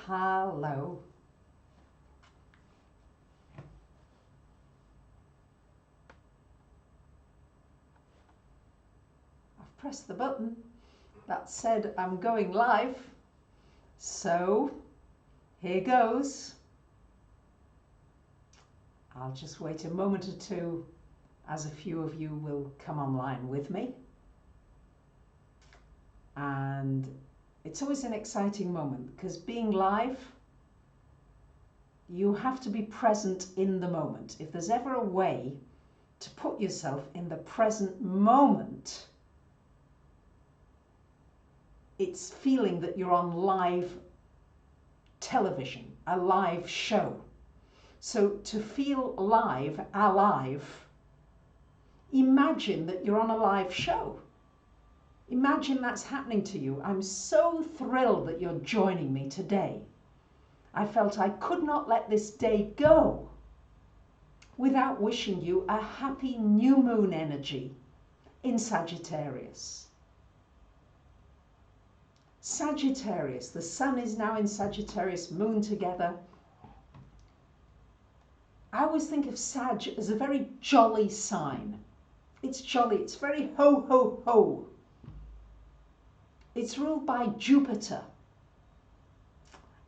Hello. I've pressed the button that said I'm going live. So here goes. I'll just wait a moment or two as a few of you will come online with me. And it's always an exciting moment because being live, you have to be present in the moment. If there's ever a way to put yourself in the present moment, it's feeling that you're on live television, a live show. So to feel live, alive, imagine that you're on a live show. Imagine that's happening to you. I'm so thrilled that you're joining me today. I felt I could not let this day go without wishing you a happy new moon energy in Sagittarius. Sagittarius, the sun is now in Sagittarius, moon together. I always think of Sag as a very jolly sign. It's jolly, it's very ho, ho, ho. It's ruled by Jupiter.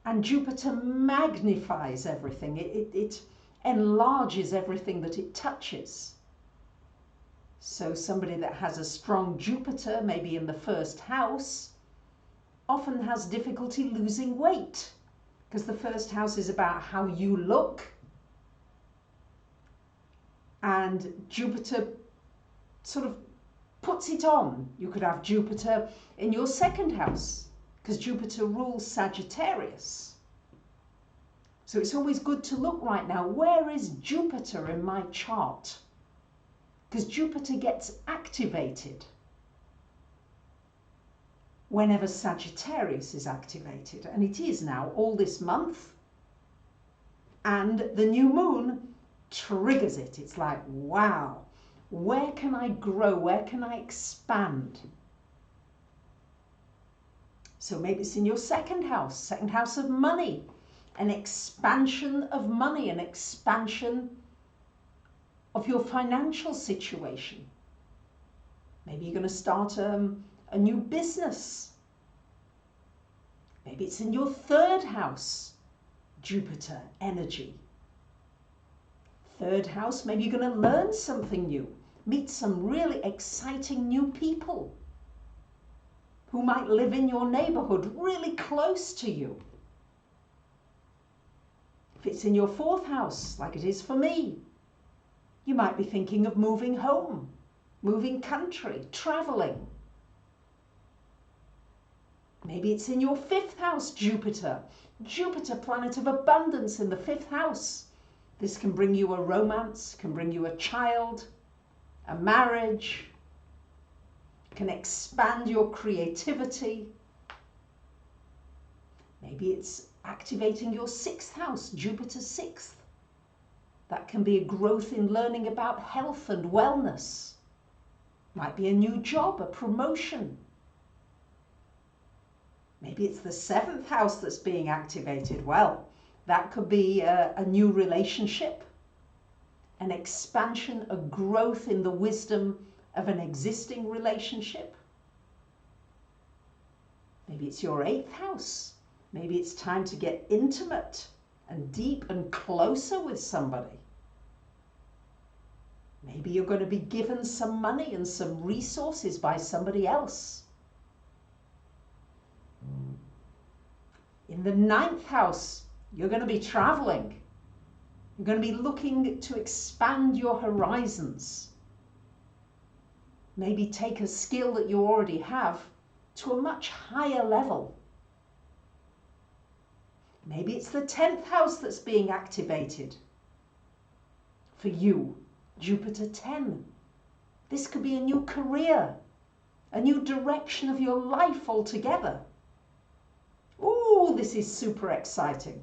And Jupiter magnifies everything. It enlarges everything that it touches. So somebody that has a strong Jupiter, maybe in the first house, often has difficulty losing weight. Because the first house is about how you look. And Jupiter sort of puts it on. You could have Jupiter in your second house because Jupiter rules Sagittarius. So it's always good to look right now. Where is Jupiter in my chart? Because Jupiter gets activated whenever Sagittarius is activated. And it is now all this month. And the new moon triggers it. It's like, wow, where can I grow? Where can I expand? So maybe it's in your second house of money, an expansion of money, an expansion of your financial situation. Maybe you're going to start a new business. Maybe it's in your third house, Jupiter energy. Third house, maybe you're going to learn something new, meet some really exciting new people who might live in your neighborhood really close to you. If it's in your fourth house, like it is for me, you might be thinking of moving home, moving country, traveling. Maybe it's in your fifth house, Jupiter. Jupiter, planet of abundance in the fifth house. This can bring you a romance, can bring you a child, a marriage, can expand your creativity. Maybe it's activating your sixth house, Jupiter sixth. That can be a growth in learning about health and wellness. Might be a new job, a promotion. Maybe it's the seventh house that's being activated. Well, that could be a new relationship, an expansion, a growth in the wisdom of an existing relationship. Maybe it's your eighth house. Maybe it's time to get intimate and deep and closer with somebody. Maybe you're going to be given some money and some resources by somebody else. In the ninth house, you're going to be traveling. You're going to be looking to expand your horizons. Maybe take a skill that you already have to a much higher level. Maybe it's the 10th house that's being activated. For you, Jupiter 10. This could be a new career, a new direction of your life altogether. Ooh, this is super exciting.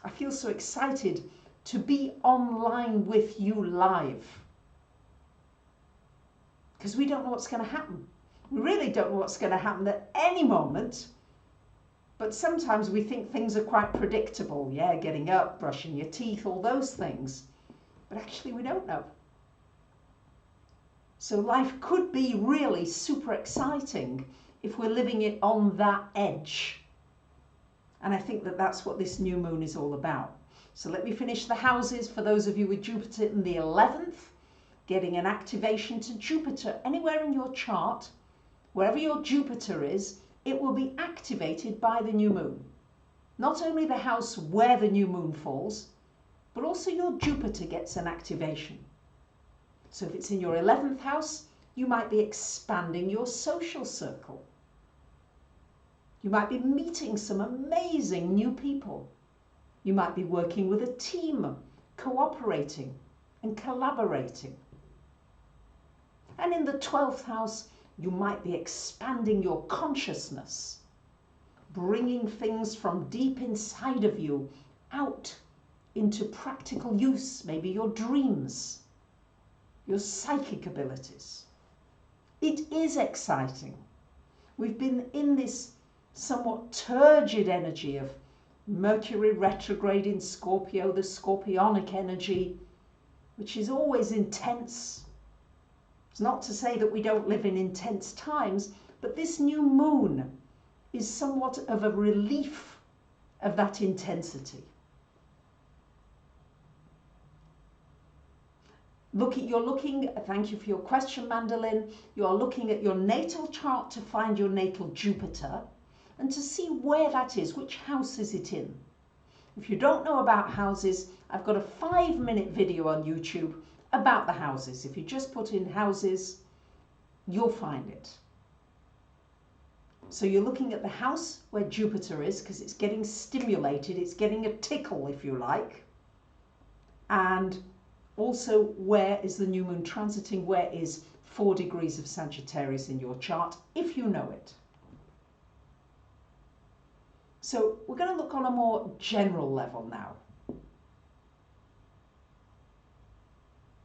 I feel so excited to be online with you live. Because we don't know what's going to happen. We really don't know what's going to happen at any moment. But sometimes we think things are quite predictable. Yeah, getting up, brushing your teeth, all those things. But actually we don't know. So life could be really super exciting if we're living it on that edge. And I think that that's what this new moon is all about. So let me finish the houses for those of you with Jupiter in the 11th, getting an activation to Jupiter anywhere in your chart, wherever your Jupiter is, it will be activated by the new moon. Not only the house where the new moon falls, but also your Jupiter gets an activation. So if it's in your 11th house, you might be expanding your social circle. You might be meeting some amazing new people. You might be working with a team, cooperating and collaborating. And in the 12th house, you might be expanding your consciousness, bringing things from deep inside of you out into practical use, maybe your dreams, your psychic abilities. It is exciting. We've been in this somewhat turgid energy of Mercury retrograde in Scorpio, the scorpionic energy, which is always intense. It's not to say that we don't live in intense times, but this new moon is somewhat of a relief of that intensity. Thank you for your question, Mandolin. You're looking at your natal chart to find your natal Jupiter and to see where that is, which house is it in. If you don't know about houses, I've got a 5-minute video on YouTube about the houses. If you just put in houses, you'll find it. So you're looking at the house where Jupiter is because it's getting stimulated, it's getting a tickle, if you like. And also, where is the new moon transiting? Where is 4 degrees of Sagittarius in your chart, if you know it? So we're going to look on a more general level now.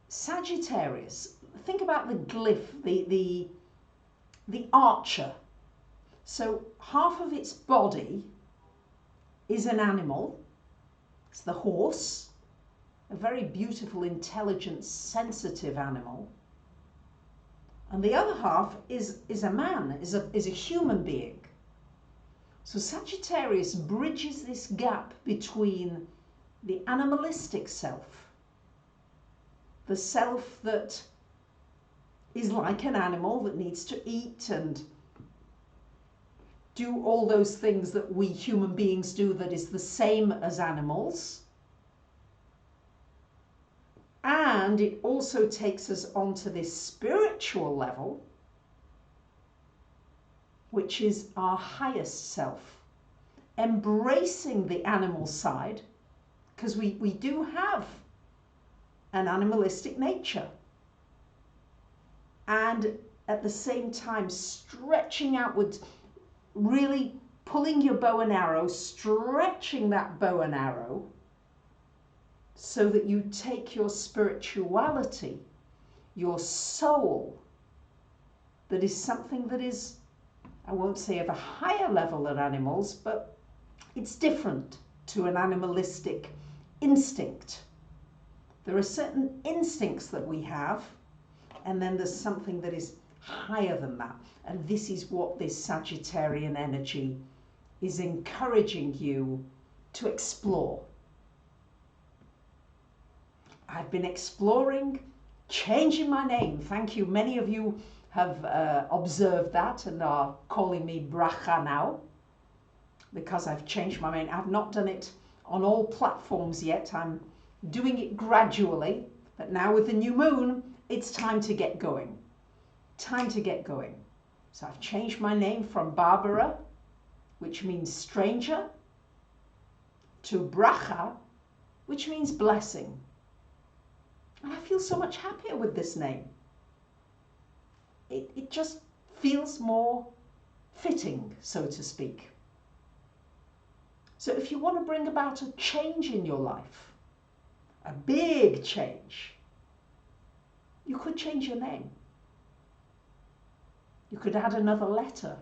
Sagittarius, think about the glyph, the archer. So half of its body is an animal. It's the horse, a very beautiful, intelligent, sensitive animal. And the other half is a man, is a human being. So Sagittarius bridges this gap between the animalistic self, the self that is like an animal that needs to eat and do all those things that we human beings do, that is the same as animals. And it also takes us onto this spiritual level, which is our highest self, embracing the animal side, because we do have an animalistic nature, and at the same time stretching outwards, really pulling your bow and arrow, stretching that bow and arrow so that you take your spirituality, your soul, that is something that is, I won't say of a higher level than animals, but it's different to an animalistic instinct. There are certain instincts that we have, and then there's something that is higher than that. And this is what this Sagittarian energy is encouraging you to explore. I've been exploring changing my name. Thank you. Many of you have observed that and are calling me Bracha now, because I've changed my name. I've not done it on all platforms yet. I'm doing it gradually, but now with the new moon, it's time to get going. Time to get going. So I've changed my name from Barbara, which means stranger, to Bracha, which means blessing. And I feel so much happier with this name. It just feels more fitting, so to speak. So if you want to bring about a change in your life, a big change, you could change your name. You could add another letter.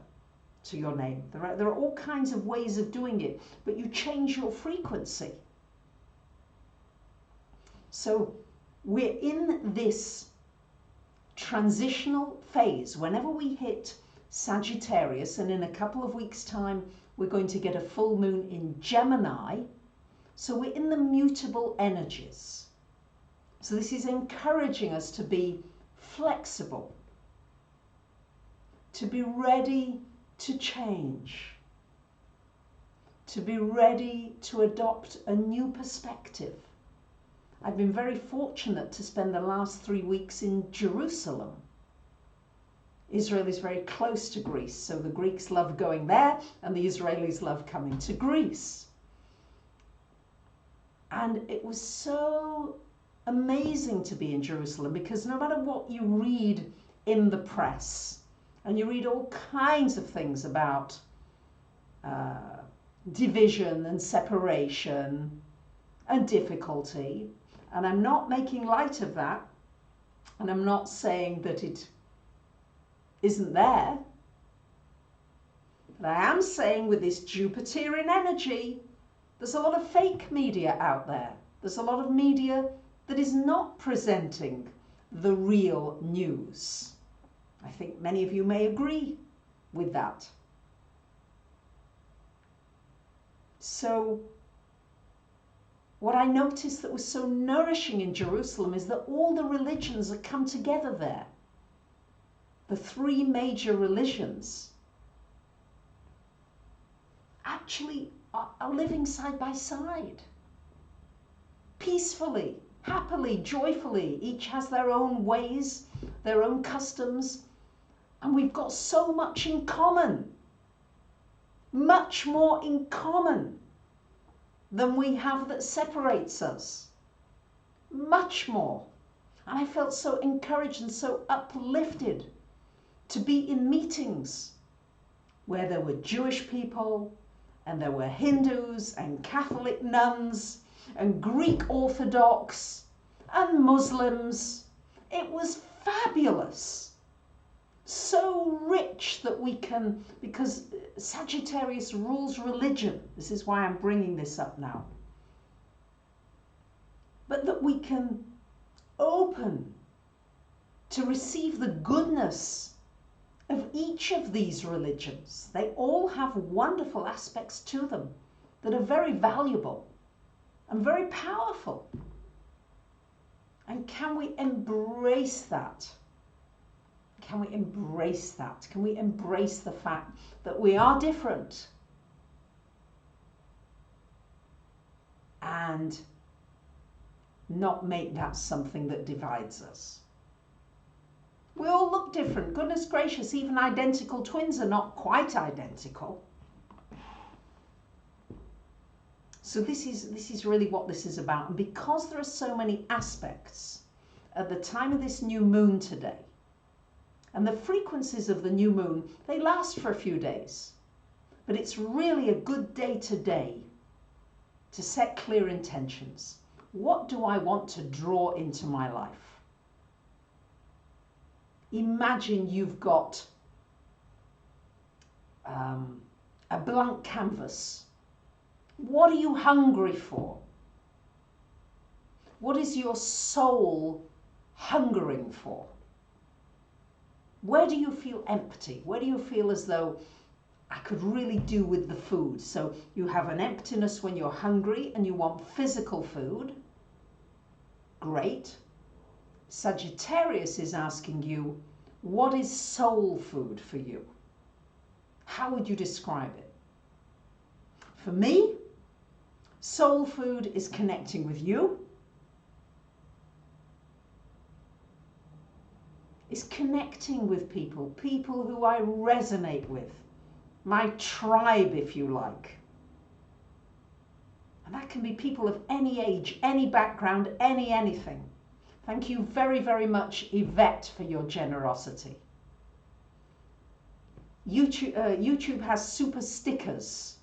to your name. There are all kinds of ways of doing it, but you change your frequency. So we're in this transitional phase. Whenever we hit Sagittarius, and in a couple of weeks' time, we're going to get a full moon in Gemini. So we're in the mutable energies. So this is encouraging us to be flexible, to be ready to change, to be ready to adopt a new perspective. I've been very fortunate to spend the last 3 weeks in Jerusalem. Israel is very close to Greece, so the Greeks love going there and the Israelis love coming to Greece. And it was so amazing to be in Jerusalem, because no matter what you read in the press, and you read all kinds of things about division and separation and difficulty, and I'm not making light of that, and I'm not saying that it isn't there, but I am saying with this Jupiterian energy, there's a lot of fake media out there. There's a lot of media that is not presenting the real news. I think many of you may agree with that. So what I noticed that was so nourishing in Jerusalem is that all the religions that come together there, the 3 major religions, actually are living side by side, peacefully, happily, joyfully. Each has their own ways, their own customs, and we've got so much in common, much more in common than we have that separates us, much more. And I felt so encouraged and so uplifted to be in meetings where there were Jewish people, and there were Hindus and Catholic nuns and Greek Orthodox and Muslims. It was fabulous. So rich that we can, because Sagittarius rules religion. This is why I'm bringing this up now. But that we can open to receive the goodness of each of these religions. They all have wonderful aspects to them that are very valuable and very powerful. And can we embrace that? Can we embrace that? Can we embrace the fact that we are different? And not make that something that divides us. We all look different. Goodness gracious, even identical twins are not quite identical. So this is really what this is about. And because there are so many aspects at the time of this new moon today, and the frequencies of the new moon, they last for a few days. But it's really a good day today to set clear intentions. What do I want to draw into my life? Imagine you've got a blank canvas. What are you hungry for? What is your soul hungering for? Where do you feel empty? Where do you feel as though I could really do with the food? So you have an emptiness when you're hungry and you want physical food. Great. Sagittarius is asking you, what is soul food for you? How would you describe it? For me, soul food is connecting with you. Is connecting with people who I resonate with, my tribe, if you like. And that can be people of any age, any background, anything. Thank you very, very much, Yvette, for your generosity. YouTube has super stickers.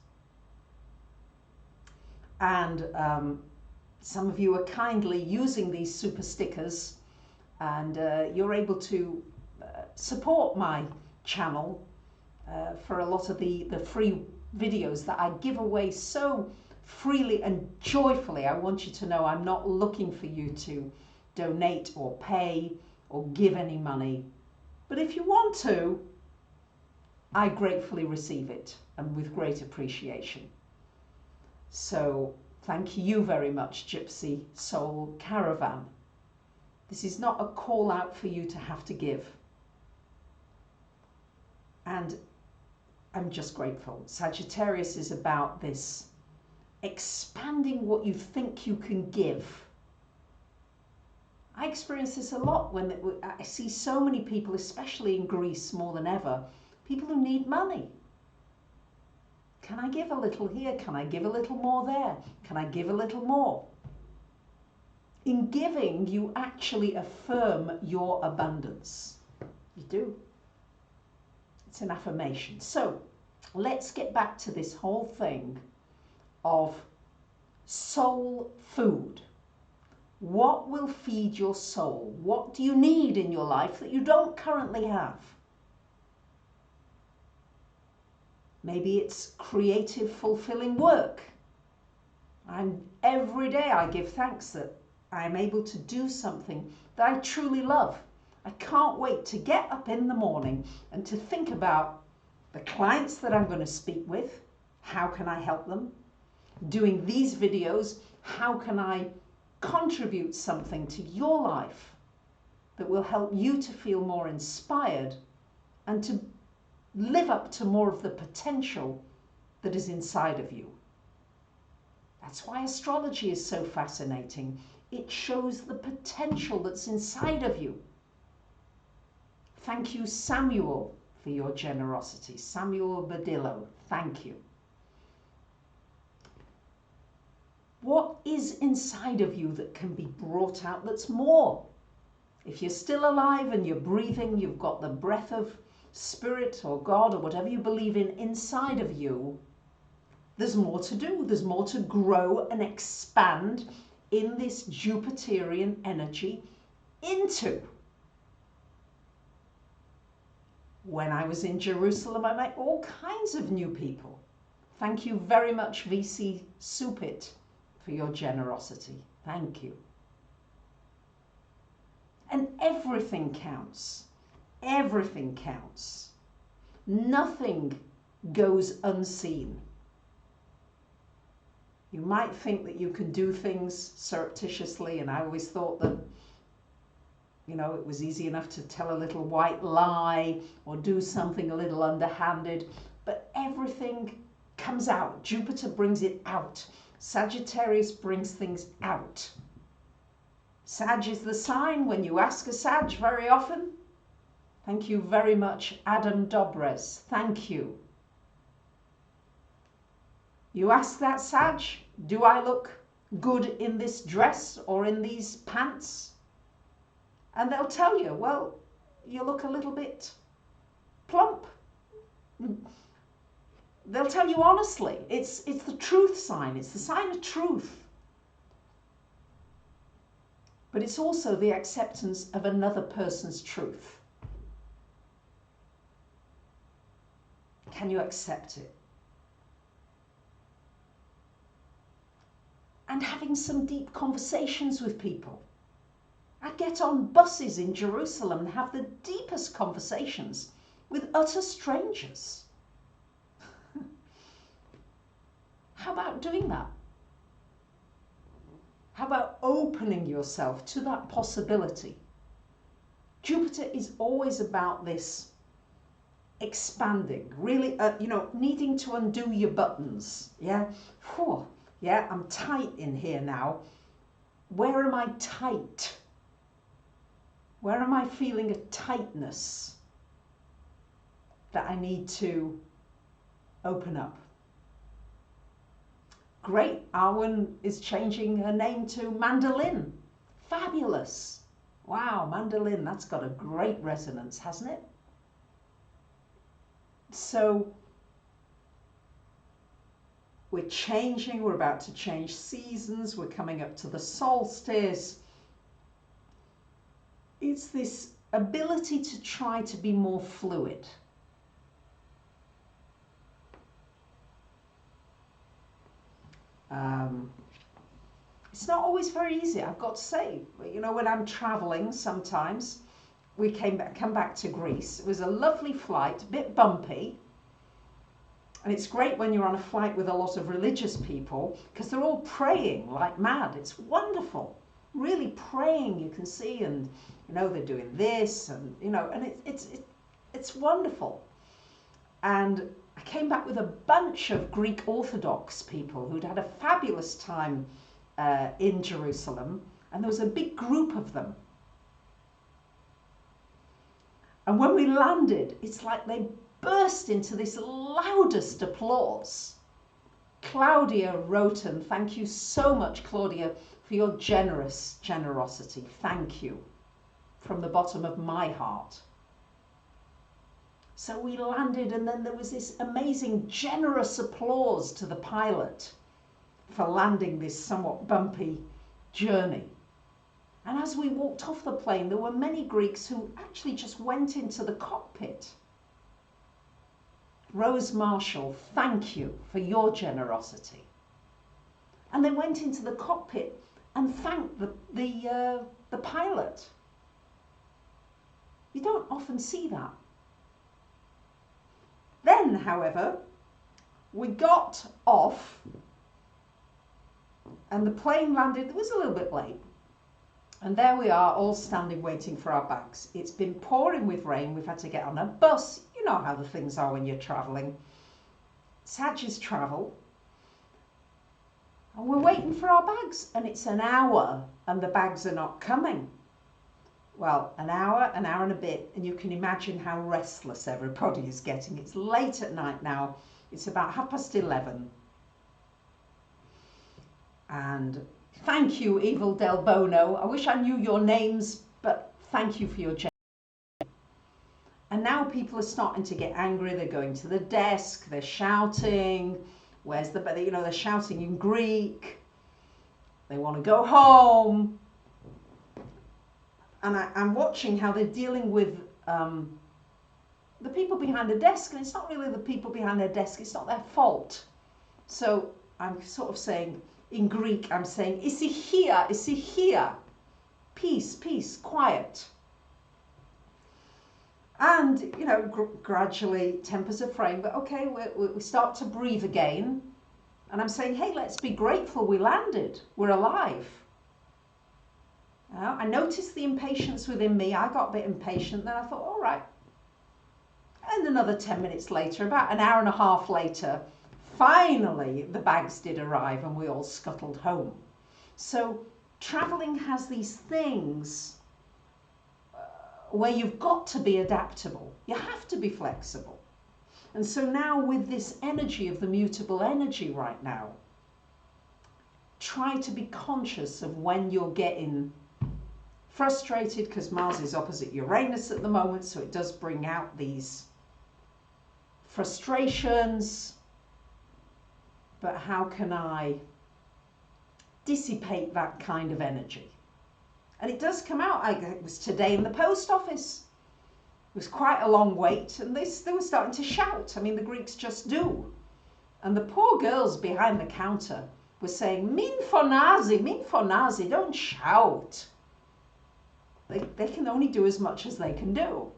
And some of you are kindly using these super stickers, and you're able to support my channel for a lot of the free videos that I give away so freely and joyfully. I want you to know I'm not looking for you to donate or pay or give any money. But if you want to, I gratefully receive it and with great appreciation. So thank you very much, Gypsy Soul Caravan. This is not a call out for you to have to give. And I'm just grateful. Sagittarius is about this, expanding what you think you can give. I experience this a lot when I see so many people, especially in Greece more than ever, people who need money. Can I give a little here? Can I give a little more there? Can I give a little more? In giving, you actually affirm your abundance. You do. It's an affirmation. So let's get back to this whole thing of soul food. What will feed your soul? What do you need in your life that you don't currently have? Maybe it's creative, fulfilling work. Every day I give thanks that I'm able to do something that I truly love. I can't wait to get up in the morning and to think about the clients that I'm going to speak with. How can I help them? Doing these videos, how can I contribute something to your life that will help you to feel more inspired and to live up to more of the potential that is inside of you. That's why astrology is so fascinating. It shows the potential that's inside of you. Thank you, Samuel, for your generosity. Samuel Badillo, thank you. What is inside of you that can be brought out that's more? If you're still alive and you're breathing, you've got the breath of Spirit or God or whatever you believe in inside of you, there's more to do. There's more to grow and expand in this Jupiterian energy into. When I was in Jerusalem, I met all kinds of new people. Thank you very much, VC Supit, for your generosity. Thank you. And everything counts. Everything counts. Nothing goes unseen. You might think that you can do things surreptitiously, and I always thought that, you know, it was easy enough to tell a little white lie or do something a little underhanded, but everything comes out. Jupiter brings it out. Sagittarius brings things out. Sag is the sign. When you ask a Sag very often, thank you very much, Adam Dobrez. Thank you. You ask that Sag, do I look good in this dress or in these pants? And they'll tell you, well, you look a little bit plump. They'll tell you honestly. It's the truth sign. It's the sign of truth. But it's also the acceptance of another person's truth. Can you accept it? And having some deep conversations with people. I get on buses in Jerusalem and have the deepest conversations with utter strangers. How about doing that? How about opening yourself to that possibility? Jupiter is always about this expanding, really, needing to undo your buttons. Yeah, whew. Yeah, I'm tight in here now. Where am I tight? Where am I feeling a tightness that I need to open up? Great, Arwen is changing her name to Mandolin. Fabulous. Wow, Mandolin, that's got a great resonance, hasn't it? So we're changing, we're about to change seasons, we're coming up to the solstice. It's this ability to try to be more fluid. It's not always very easy, I've got to say. You know, when I'm traveling, sometimes come back to Greece. It was a lovely flight, a bit bumpy. And it's great when you're on a flight with a lot of religious people because they're all praying like mad. It's wonderful. Really praying, you can see, and you know, they're doing this, and you know, and it's wonderful. And I came back with a bunch of Greek Orthodox people who'd had a fabulous time in Jerusalem, and there was a big group of them. And when we landed, it's like they burst into this loudest applause. Claudia wrote, and thank you so much, Claudia, for your generosity. Thank you from the bottom of my heart. So we landed, and then there was this amazing generous applause to the pilot for landing this somewhat bumpy journey. And as we walked off the plane, there were many Greeks who actually just went into the cockpit. Rose Marshall, thank you for your generosity. And they went into the cockpit and thanked the pilot. You don't often see that. Then, however, we got off and the plane landed. It was a little bit late. And there we are, all standing waiting for our bags. It's been pouring with rain. We've had to get on a bus. You know how the things are when you're travelling. Sag's travel. And we're waiting for our bags. And it's an hour and the bags are not coming. Well, an hour and a bit. And you can imagine how restless everybody is getting. It's late at night now. It's about 11:30. And thank you, Evil Del Bono. I wish I knew your names, but thank you for your generosity. And now people are starting to get angry. They're going to the desk. They're shouting. Where's the, you know, they're shouting in Greek. They want to go home. And I'm watching how they're dealing with the people behind the desk. And it's not really the people behind their desk. It's not their fault. So I'm sort of saying, in Greek, I'm saying, ησυχία, ησυχία. Peace, peace, quiet. And, you know, gradually tempers are fraying, but okay, we start to breathe again. And I'm saying, hey, let's be grateful we landed. We're alive. I noticed the impatience within me. I got a bit impatient. Then I thought, all right. And another 10 minutes later, about an hour and a half later, finally, the bags did arrive and we all scuttled home. So traveling has these things where you've got to be adaptable. You have to be flexible. And so now with this energy of the mutable energy right now, try to be conscious of when you're getting frustrated, because Mars is opposite Uranus at the moment, so it does bring out these frustrations. But how can I dissipate that kind of energy? And it does come out. It was today in the post office. It was quite a long wait, and they were starting to shout. I mean, the Greeks just do. And the poor girls behind the counter were saying, min fonazi, don't shout. They can only do as much as they can do.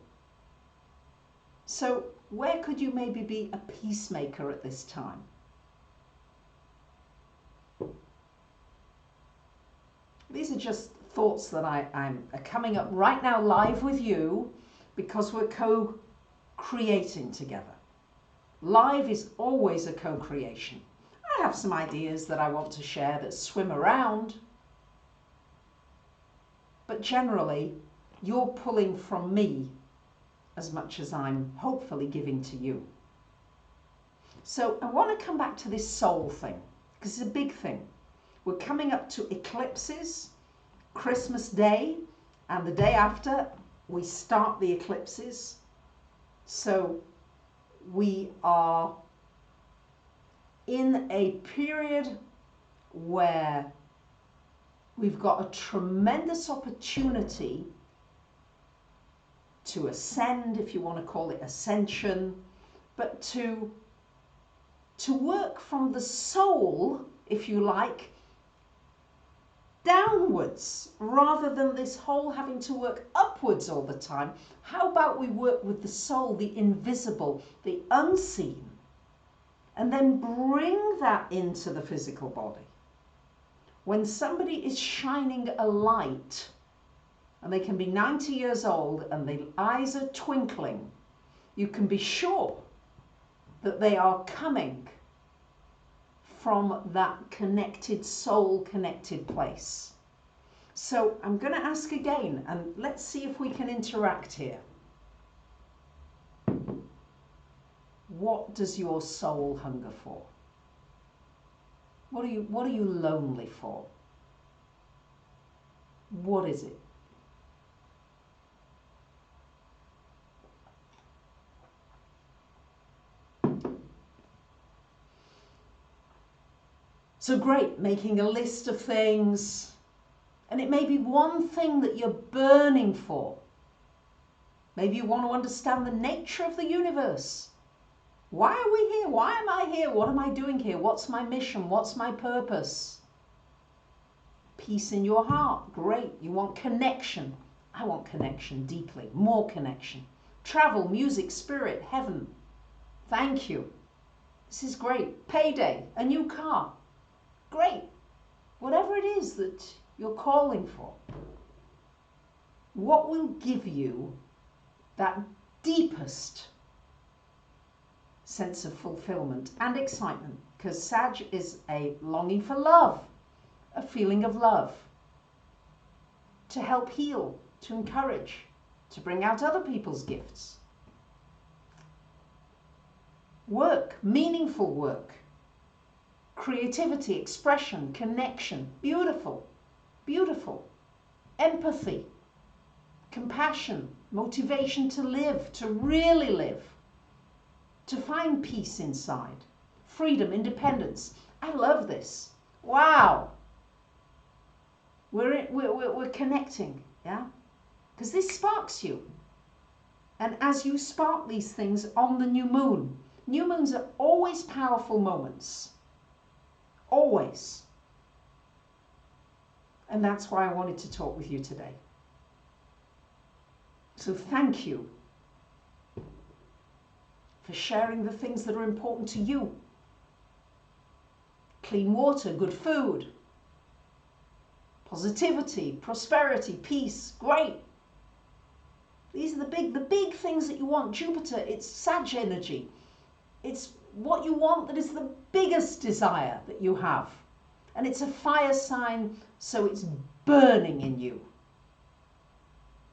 So where could you maybe be a peacemaker at this time? These are just thoughts that I'm coming up right now live with you because we're co-creating together. Live is always a co-creation. I have some ideas that I want to share that swim around, but generally you're pulling from me as much as I'm hopefully giving to you. So I want to come back to this soul thing because it's a big thing. We're coming up to eclipses, Christmas Day, and the day after we start the eclipses. So we are in a period where we've got a tremendous opportunity to ascend, if you want to call it ascension, but to work from the soul if you like, downwards rather than this whole having to work upwards all the time. How about we work with the soul, the invisible, the unseen, and then bring that into the physical body? When somebody is shining a light, and they can be 90 years old and the eyes are twinkling, you can be sure that they are coming from that connected soul, connected place. So I'm going to ask again, and let's see if we can interact here. What does your soul hunger for? What are you lonely for? What is it? So great, making a list of things, and it may be one thing that you're burning for. Maybe you want to understand the nature of the universe. Why are we here? Why am I here? What am I doing here? What's my mission? What's my purpose? Peace in your heart, great. You want connection. I want connection deeply, more connection. Travel, music, spirit, heaven. Thank you. This is great. Payday, a new car. Great. Whatever it is that you're calling for, what will give you that deepest sense of fulfillment and excitement? Because Sag is a longing for love, a feeling of love, to help heal, to encourage, to bring out other people's gifts. Work, meaningful work. Creativity, expression, connection, beautiful, beautiful. Empathy, compassion, motivation to live, to really live, to find peace inside, freedom, independence. I love this. Wow. We're connecting, yeah? Because this sparks you. And as you spark these things on the new moons are always powerful moments. Always. And that's why I wanted to talk with you today. So thank you for sharing the things that are important to you. Clean water, good food, positivity, prosperity, peace, great. These are the big things that you want. Jupiter, it's Sag energy. It's what you want that is the biggest desire that you have. And it's a fire sign, so it's burning in you.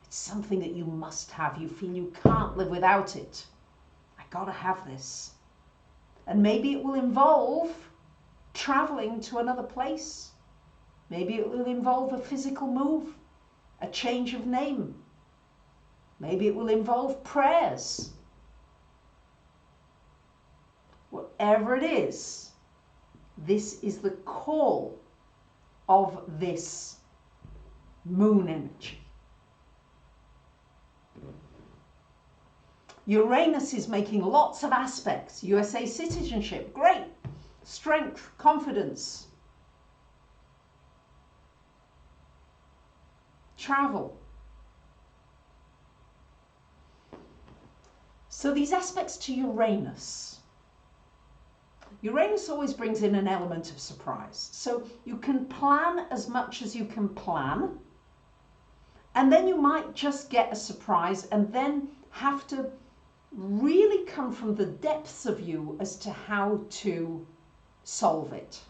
It's something that you must have. You feel you can't live without it. I gotta have this. And maybe it will involve traveling to another place. Maybe it will involve a physical move, a change of name. Maybe it will involve prayers. Whatever it is, this is the call of this moon energy. Uranus is making lots of aspects. USA citizenship, great. Strength, confidence. Travel. So these aspects to Uranus. Uranus always brings in an element of surprise. So you can plan as much as you can plan. And then you might just get a surprise and then have to really come from the depths of you as to how to solve it.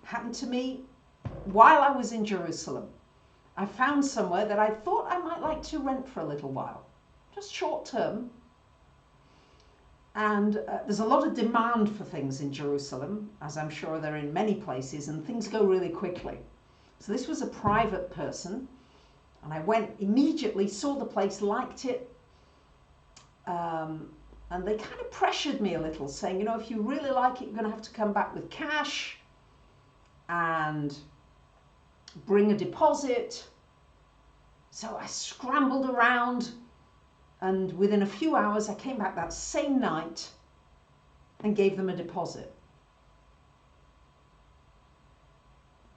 Happened to me while I was in Jerusalem. I found somewhere that I thought I might like to rent for a little while, just short term. And there's a lot of demand for things in Jerusalem, as I'm sure there are in many places, and things go really quickly. So this was a private person, and I went immediately, saw the place, liked it, and they kind of pressured me a little, saying, you know, if you really like it, you're going to have to come back with cash and bring a deposit. So I scrambled around, and within a few hours I came back that same night and gave them a deposit.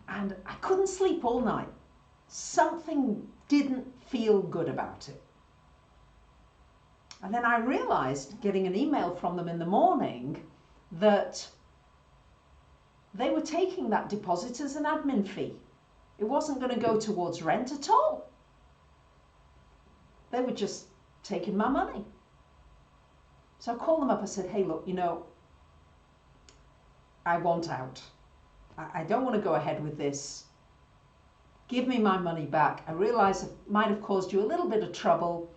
And I couldn't sleep all night. Something didn't feel good about it. And then I realized, getting an email from them in the morning, that they were taking that deposit as an admin fee. It wasn't going to go towards rent at all. They were just taking my money. So I called them up. I said, hey, look, you know, I want out. I don't want to go ahead with this. Give me my money back. I realize it might have caused you a little bit of trouble.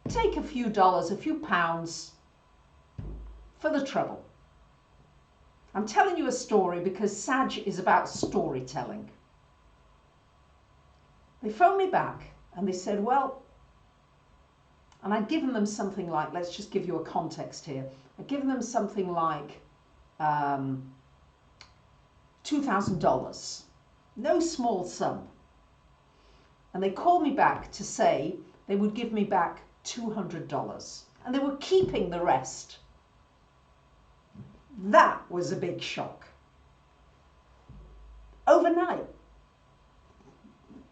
Take a few dollars, a few pounds for the trouble. I'm telling you a story because Sag is about storytelling. They phoned me back and they said, well, and I'd given them something like, let's just give you a context here. I'd given them something like $2,000, no small sum. And they called me back to say they would give me back $200 and they were keeping the rest. That was a big shock. Overnight.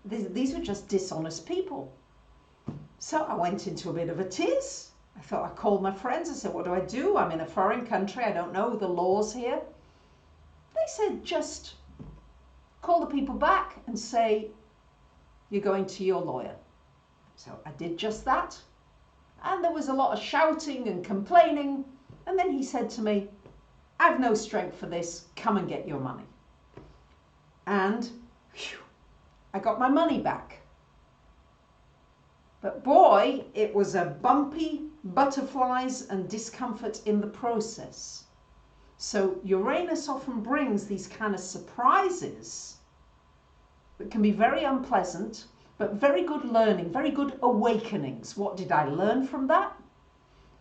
These were just dishonest people. So I went into a bit of a tears. I thought, I called my friends. I said, what do I do? I'm in a foreign country. I don't know the laws here. They said, just call the people back and say, you're going to your lawyer. So I did just that. And there was a lot of shouting and complaining. And then he said to me, I've no strength for this. Come and get your money. And whew, I got my money back. But boy, it was a bumpy butterflies and discomfort in the process. So Uranus often brings these kind of surprises that can be very unpleasant, but very good learning, very good awakenings. What did I learn from that?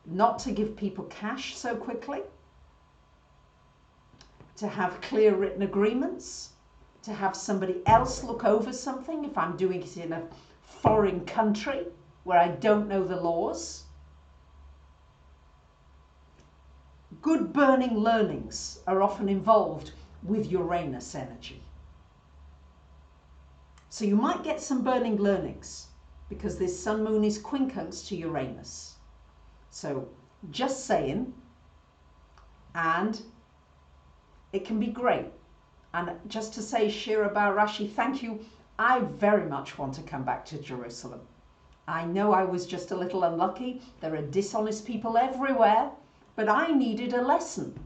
Not to give people cash so quickly, to have clear written agreements, to have somebody else look over something if I'm doing it in a foreign country where I don't know the laws. Good burning learnings are often involved with Uranus energy. So you might get some burning learnings because this Sun Moon is quincunx to Uranus. So just saying, and it can be great. And just to say, Shira Barashi, thank you. I very much want to come back to Jerusalem. I know I was just a little unlucky. There are dishonest people everywhere, but I needed a lesson.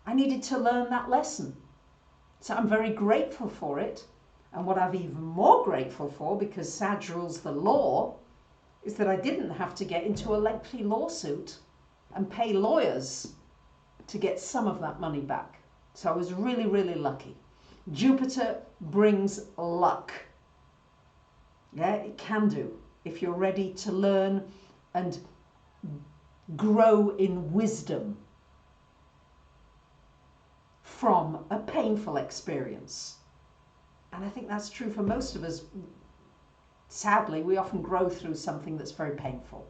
I needed to learn that lesson. So I'm very grateful for it. And what I'm even more grateful for, because Sag rules the law, is that I didn't have to get into a lengthy lawsuit and pay lawyers to get some of that money back. So I was really, really lucky. Jupiter brings luck. Yeah, it can do if you're ready to learn and grow in wisdom from a painful experience. And I think that's true for most of us. Sadly, we often grow through something that's very painful.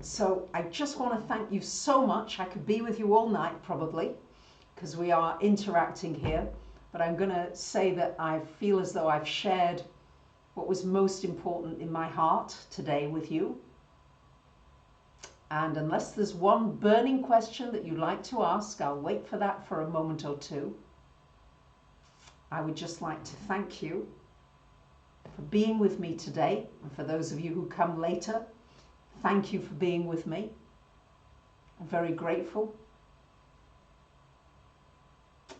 So I just want to thank you so much. I could be with you all night probably because we are interacting here. But I'm going to say that I feel as though I've shared what was most important in my heart today with you. And unless there's one burning question that you'd like to ask, I'll wait for that for a moment or two. I would just like to thank you for being with me today. And for those of you who come later, thank you for being with me. I'm very grateful.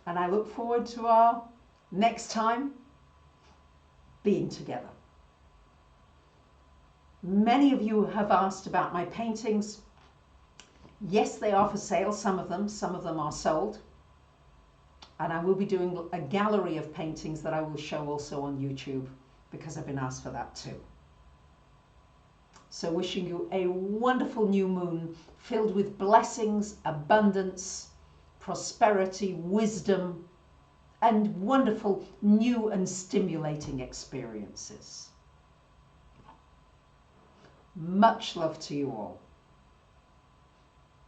And I look forward to our next time being together. Many of you have asked about my paintings. Yes, they are for sale, some of them are sold. And I will be doing a gallery of paintings that I will show also on YouTube because I've been asked for that too. So wishing you a wonderful new moon filled with blessings, abundance, prosperity, wisdom, and wonderful new and stimulating experiences. Much love to you all.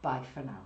Bye for now.